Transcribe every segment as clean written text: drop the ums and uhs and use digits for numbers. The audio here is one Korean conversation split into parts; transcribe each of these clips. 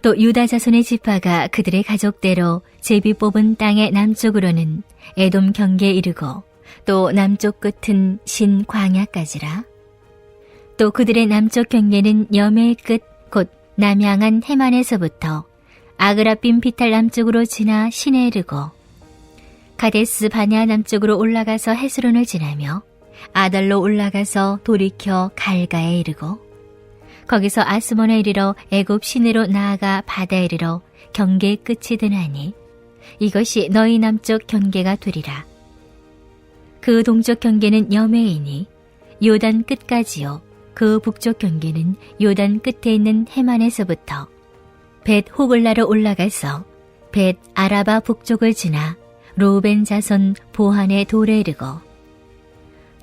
또 유다 자손의 지파가 그들의 가족대로 제비 뽑은 땅의 남쪽으로는 에돔 경계에 이르고 또 남쪽 끝은 신 광야까지라. 또 그들의 남쪽 경계는 여매의 끝 곧 남향한 해만에서부터 아그라빔 비탈 남쪽으로 지나 신에 이르고 가데스 바네아 남쪽으로 올라가서 헤스론을 지나며 아달로 올라가서 돌이켜 갈가에 이르고 거기서 아스몬에 이르러 애굽 시내로 나아가 바다에 이르러 경계의 끝이 드나니 이것이 너희 남쪽 경계가 되리라. 그 동쪽 경계는 여매이니 요단 끝까지요. 그 북쪽 경계는 요단 끝에 있는 해만에서부터 벳 호글라로 올라가서 벳 아라바 북쪽을 지나 로벤 자손 보한의 돌에 이르고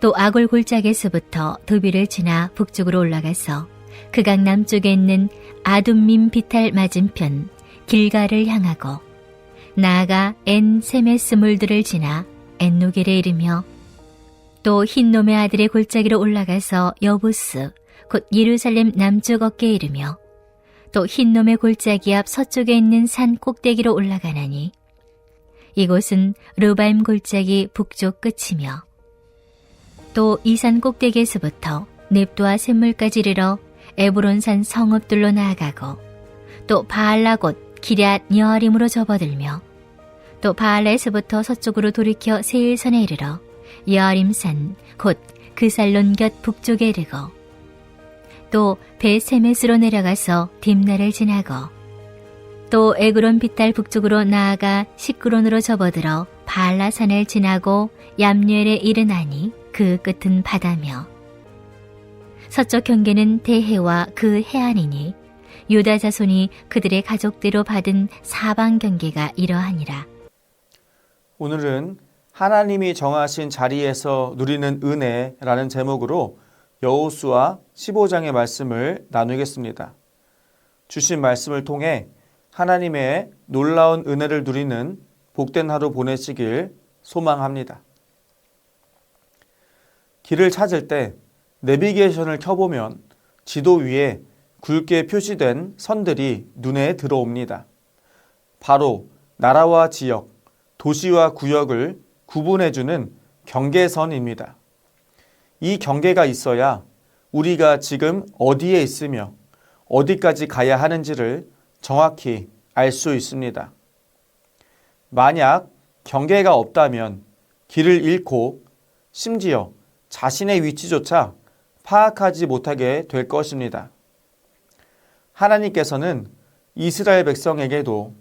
또 아골 골짜기에서부터 드비를 지나 북쪽으로 올라가서 그강 남쪽에 있는 아둠밈 비탈 맞은편 길가를 향하고 나아가 엔 세메스 물들을 지나 엔노겔에 이르며 또 흰놈의 아들의 골짜기로 올라가서 여부스 곧 예루살렘 남쪽 어깨에 이르며 또 흰놈의 골짜기 앞 서쪽에 있는 산 꼭대기로 올라가나니 이곳은 르바임 골짜기 북쪽 끝이며 또 이 산 꼭대기에서부터 넵도아 샘물까지 이르러 에브론산 성읍들로 나아가고 또 바알라 곧 기럇 여아림으로 접어들며 또 바알라에서부터 서쪽으로 돌이켜 세일선에 이르러 여아림산 곧 그살론 곁 북쪽에 이르고 또 베세메스로 내려가서 딥나를 지나고 또 에그론 비탈 북쪽으로 나아가 시크론으로 접어들어 바알라산을 지나고 얌류엘에 이르나니 그 끝은 바다며 서쪽 경계는 대해와 그 해안이니 유다 자손이 그들의 가족대로 받은 사방 경계가 이러하니라. 오늘은 하나님이 정하신 자리에서 누리는 은혜라는 제목으로 여호수아 15장의 말씀을 나누겠습니다. 주신 말씀을 통해 하나님의 놀라운 은혜를 누리는 복된 하루 보내시길 소망합니다. 길을 찾을 때 내비게이션을 켜보면 지도 위에 굵게 표시된 선들이 눈에 들어옵니다. 바로 나라와 지역, 도시와 구역을 구분해주는 경계선입니다. 이 경계가 있어야 우리가 지금 어디에 있으며 어디까지 가야 하는지를 정확히 알 수 있습니다. 만약 경계가 없다면 길을 잃고 심지어 자신의 위치조차 파악하지 못하게 될 것입니다. 하나님께서는 이스라엘 백성에게도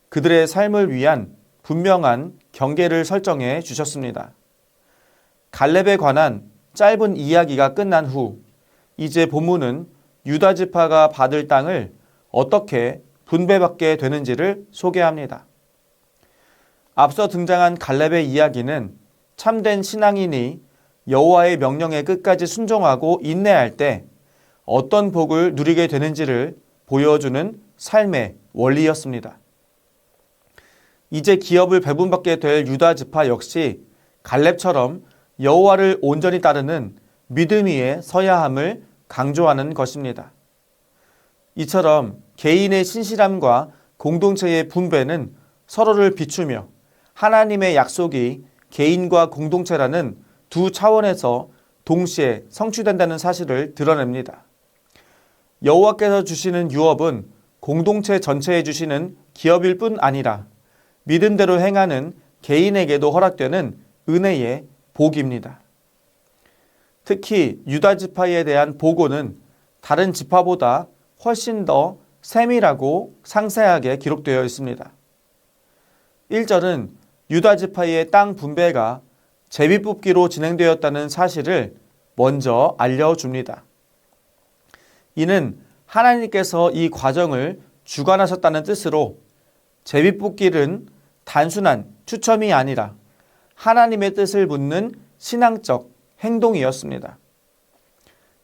그들의 삶을 위한 분명한 경계를 설정해 주셨습니다. 갈렙에 관한 짧은 이야기가 끝난 후 이제 본문은 유다 지파가 받을 땅을 어떻게 분배받게 되는지를 소개합니다. 앞서 등장한 갈렙의 이야기는 참된 신앙인이 여호와의 명령에 끝까지 순종하고 인내할 때 어떤 복을 누리게 되는지를 보여주는 삶의 원리였습니다. 이제 기업을 배분받게 될 유다 지파 역시 갈렙처럼 여호와를 온전히 따르는 믿음 위에 서야 함을 강조하는 것입니다. 이처럼 개인의 신실함과 공동체의 분배는 서로를 비추며 하나님의 약속이 개인과 공동체라는 두 차원에서 동시에 성취된다는 사실을 드러냅니다. 여호와께서 주시는 유업은 공동체 전체에 주시는 기업일 뿐 아니라 믿음대로 행하는 개인에게도 허락되는 은혜의 복입니다. 특히 유다 지파에 대한 보고는 다른 지파보다 훨씬 더 세밀하고 상세하게 기록되어 있습니다. 1절은 유다 지파의 땅 분배가 제비뽑기로 진행되었다는 사실을 먼저 알려줍니다. 이는 하나님께서 이 과정을 주관하셨다는 뜻으로 제비뽑기는 단순한 추첨이 아니라 하나님의 뜻을 묻는 신앙적 행동이었습니다.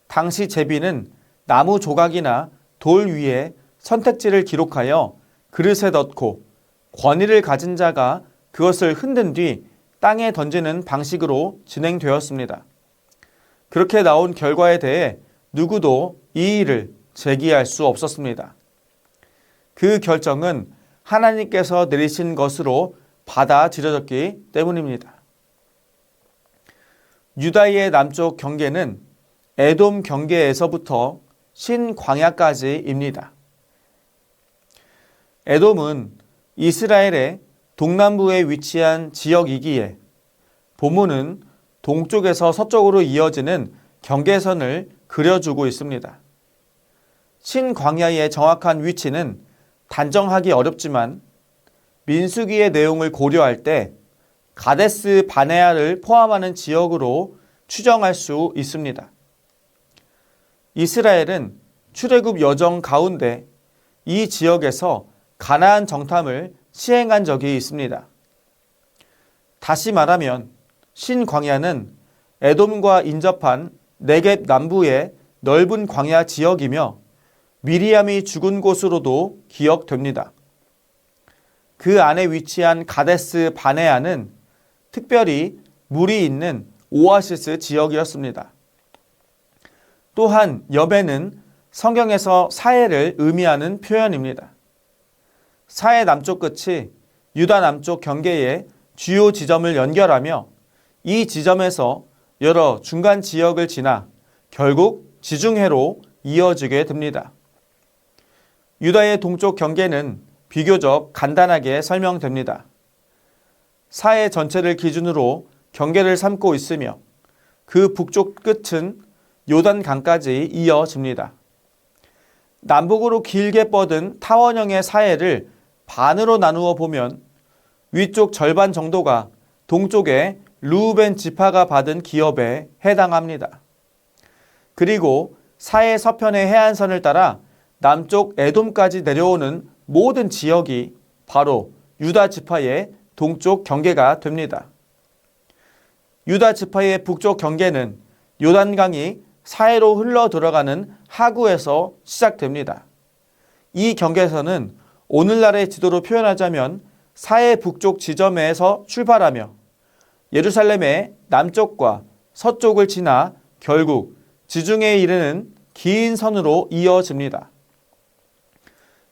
당시 제비는 나무 조각이나 돌 위에 선택지를 기록하여 그릇에 넣고 권위를 가진 자가 그것을 흔든 뒤 땅에 던지는 방식으로 진행되었습니다. 그렇게 나온 결과에 대해 누구도 이의를 제기할 수 없었습니다. 그 결정은 하나님께서 내리신 것으로 받아들여졌기 때문입니다. 유다의 남쪽 경계는 에돔 경계에서부터 신광야까지입니다. 에돔은 이스라엘의 동남부에 위치한 지역이기에 본문은 동쪽에서 서쪽으로 이어지는 경계선을 그려주고 있습니다. 신광야의 정확한 위치는 단정하기 어렵지만 민수기의 내용을 고려할 때 가데스 바네아를 포함하는 지역으로 추정할 수 있습니다. 이스라엘은 출애굽 여정 가운데 이 지역에서 가나안 정탐을 시행한 적이 있습니다. 다시 말하면 신광야는 에돔과 인접한 네겝 남부의 넓은 광야 지역이며 미리암이 죽은 곳으로도 기억됩니다. 그 안에 위치한 가데스 바네아는 특별히 물이 있는 오아시스 지역이었습니다. 또한 여베는 성경에서 사해를 의미하는 표현입니다. 사해 남쪽 끝이 유다 남쪽 경계의 주요 지점을 연결하며 이 지점에서 여러 중간 지역을 지나 결국 지중해로 이어지게 됩니다. 유다의 동쪽 경계는 비교적 간단하게 설명됩니다. 사해 전체를 기준으로 경계를 삼고 있으며 그 북쪽 끝은 요단강까지 이어집니다. 남북으로 길게 뻗은 타원형의 사해를 반으로 나누어 보면 위쪽 절반 정도가 동쪽의 르우벤 지파가 받은 기업에 해당합니다. 그리고 사해 서편의 해안선을 따라 남쪽 에돔까지 내려오는 모든 지역이 바로 유다 지파의 동쪽 경계가 됩니다. 유다 지파의 북쪽 경계는 요단강이 사해로 흘러 들어가는 하구에서 시작됩니다. 이 경계선은 오늘날의 지도로 표현하자면 사해 북쪽 지점에서 출발하며 예루살렘의 남쪽과 서쪽을 지나 결국 지중해에 이르는 긴 선으로 이어집니다.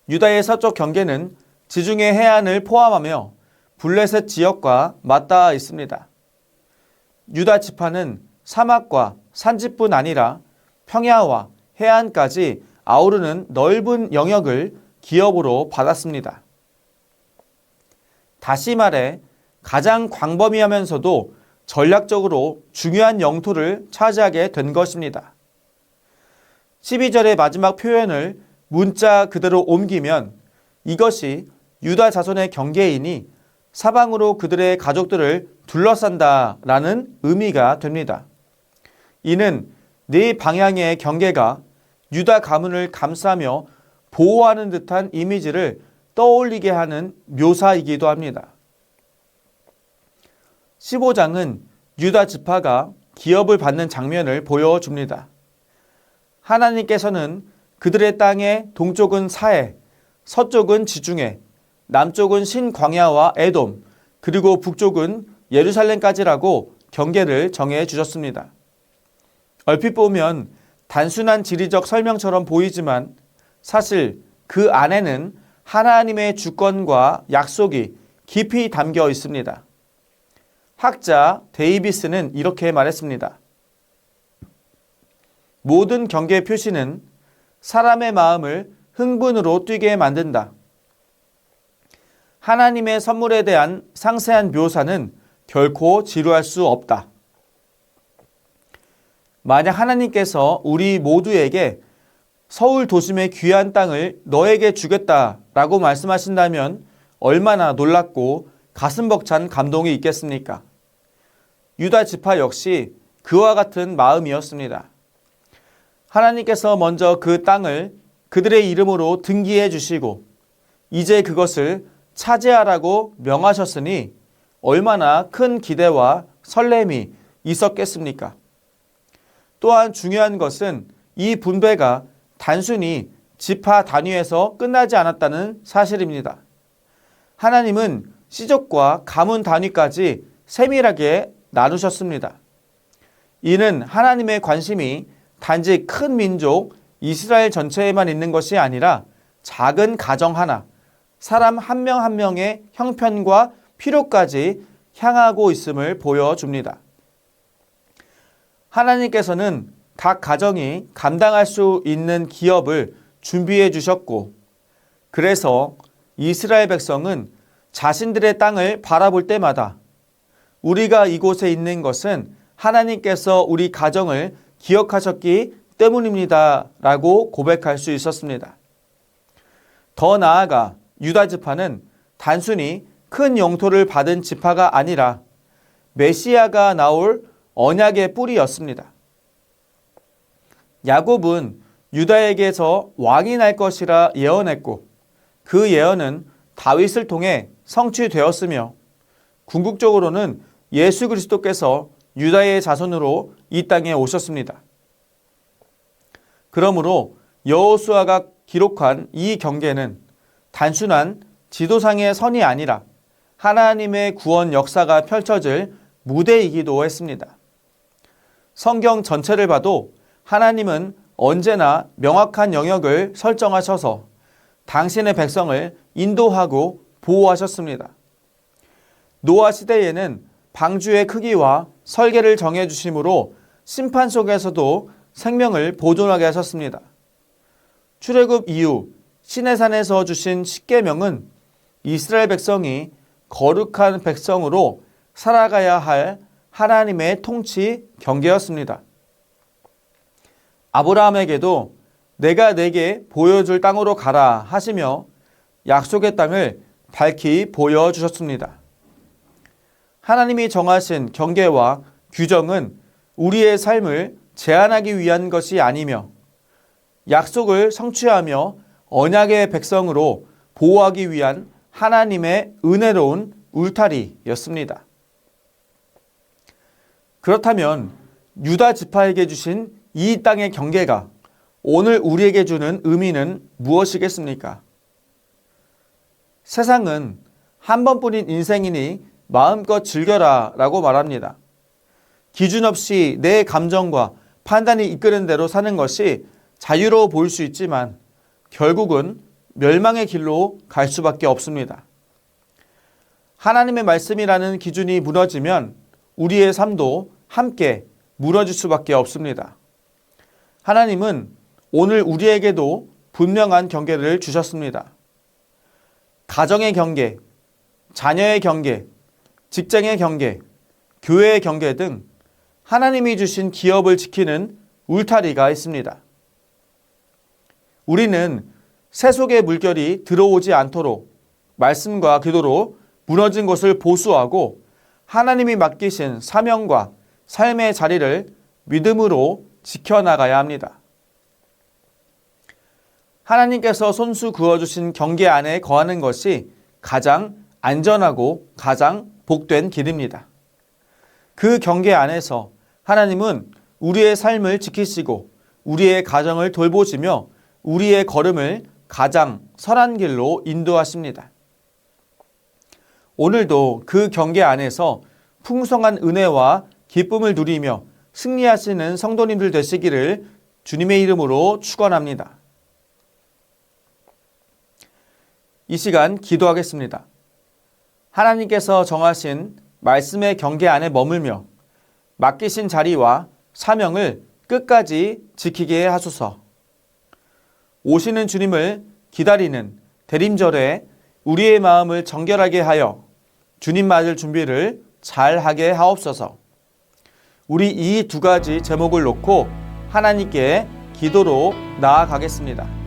유다의 서쪽 경계는 지중해 해안을 포함하며 블레셋 지역과 맞닿아 있습니다. 유다 지파는 사막과 산지뿐 아니라 평야와 해안까지 아우르는 넓은 영역을 기업으로 받았습니다. 다시 말해 가장 광범위하면서도 전략적으로 중요한 영토를 차지하게 된 것입니다. 12절의 마지막 표현을 문자 그대로 옮기면 이것이 유다 자손의 경계이니 사방으로 그들의 가족들을 둘러싼다라는 의미가 됩니다. 이는 네 방향의 경계가 유다 가문을 감싸며 보호하는 듯한 이미지를 떠올리게 하는 묘사이기도 합니다. 15장은 유다 지파가 기업을 받는 장면을 보여줍니다. 하나님께서는 그들의 땅의 동쪽은 사해, 서쪽은 지중해, 남쪽은 신광야와 에돔, 그리고 북쪽은 예루살렘까지라고 경계를 정해 주셨습니다. 얼핏 보면 단순한 지리적 설명처럼 보이지만 사실 그 안에는 하나님의 주권과 약속이 깊이 담겨 있습니다. 학자 데이비스는 이렇게 말했습니다. 모든 경계 표시는 사람의 마음을 흥분으로 뛰게 만든다. 하나님의 선물에 대한 상세한 묘사는 결코 지루할 수 없다. 만약 하나님께서 우리 모두에게 서울 도심의 귀한 땅을 너에게 주겠다라고 말씀하신다면 얼마나 놀랍고 가슴 벅찬 감동이 있겠습니까? 유다 지파 역시 그와 같은 마음이었습니다. 하나님께서 먼저 그 땅을 그들의 이름으로 등기해 주시고 이제 그것을 차지하라고 명하셨으니 얼마나 큰 기대와 설렘이 있었겠습니까? 또한 중요한 것은 이 분배가 단순히 지파 단위에서 끝나지 않았다는 사실입니다. 하나님은 씨족과 가문 단위까지 세밀하게 나누셨습니다. 이는 하나님의 관심이 단지 큰 민족 이스라엘 전체에만 있는 것이 아니라 작은 가정 하나, 사람 한 명 한 명의 형편과 필요까지 향하고 있음을 보여줍니다. 하나님께서는 각 가정이 감당할 수 있는 기업을 준비해 주셨고, 그래서 이스라엘 백성은 자신들의 땅을 바라볼 때마다 우리가 이곳에 있는 것은 하나님께서 우리 가정을 기억하셨기 때문입니다 라고 고백할 수 있었습니다. 더 나아가 유다 지파는 단순히 큰 영토를 받은 지파가 아니라 메시아가 나올 언약의 뿌리였습니다. 야곱은 유다에게서 왕이 날 것이라 예언했고, 그 예언은 다윗을 통해 성취되었으며, 궁극적으로는 예수 그리스도께서 유다의 자손으로 이 땅에 오셨습니다. 그러므로 여호수아가 기록한 이 경계는 단순한 지도상의 선이 아니라 하나님의 구원 역사가 펼쳐질 무대이기도 했습니다. 성경 전체를 봐도 하나님은 언제나 명확한 영역을 설정하셔서 당신의 백성을 인도하고 보호하셨습니다. 노아 시대에는 방주의 크기와 설계를 정해주심으로 심판 속에서도 생명을 보존하게 하셨습니다. 출애굽 이후 시내산에서 주신 십계명은 이스라엘 백성이 거룩한 백성으로 살아가야 할 하나님의 통치 경계였습니다. 아브라함에게도 내가 내게 보여줄 땅으로 가라 하시며 약속의 땅을 밝히 보여주셨습니다. 하나님이 정하신 경계와 규정은 우리의 삶을 제한하기 위한 것이 아니며 약속을 성취하며 언약의 백성으로 보호하기 위한 하나님의 은혜로운 울타리였습니다. 그렇다면 유다 지파에게 주신 이 땅의 경계가 오늘 우리에게 주는 의미는 무엇이겠습니까? 세상은 한 번뿐인 인생이니 마음껏 즐겨라 라고 말합니다. 기준 없이 내 감정과 판단이 이끄는 대로 사는 것이 자유로워 보일 수 있지만 결국은 멸망의 길로 갈 수밖에 없습니다. 하나님의 말씀이라는 기준이 무너지면 우리의 삶도 함께 무너질 수밖에 없습니다. 하나님은 오늘 우리에게도 분명한 경계를 주셨습니다. 가정의 경계, 자녀의 경계, 직장의 경계, 교회의 경계 등 하나님이 주신 기업을 지키는 울타리가 있습니다. 우리는 세속의 물결이 들어오지 않도록 말씀과 기도로 무너진 것을 보수하고 하나님이 맡기신 사명과 삶의 자리를 믿음으로 지켜나가야 합니다. 하나님께서 손수 그어주신 경계 안에 거하는 것이 가장 안전하고 가장 복된 길입니다. 그 경계 안에서 하나님은 우리의 삶을 지키시고 우리의 가정을 돌보시며 우리의 걸음을 가장 선한 길로 인도하십니다. 오늘도 그 경계 안에서 풍성한 은혜와 기쁨을 누리며 승리하시는 성도님들 되시기를 주님의 이름으로 축원합니다. 이 시간 기도하겠습니다. 하나님께서 정하신 말씀의 경계 안에 머물며 맡기신 자리와 사명을 끝까지 지키게 하소서. 오시는 주님을 기다리는 대림절에 우리의 마음을 정결하게 하여 주님 맞을 준비를 잘하게 하옵소서. 우리 이 두 가지 제목을 놓고 하나님께 기도로 나아가겠습니다.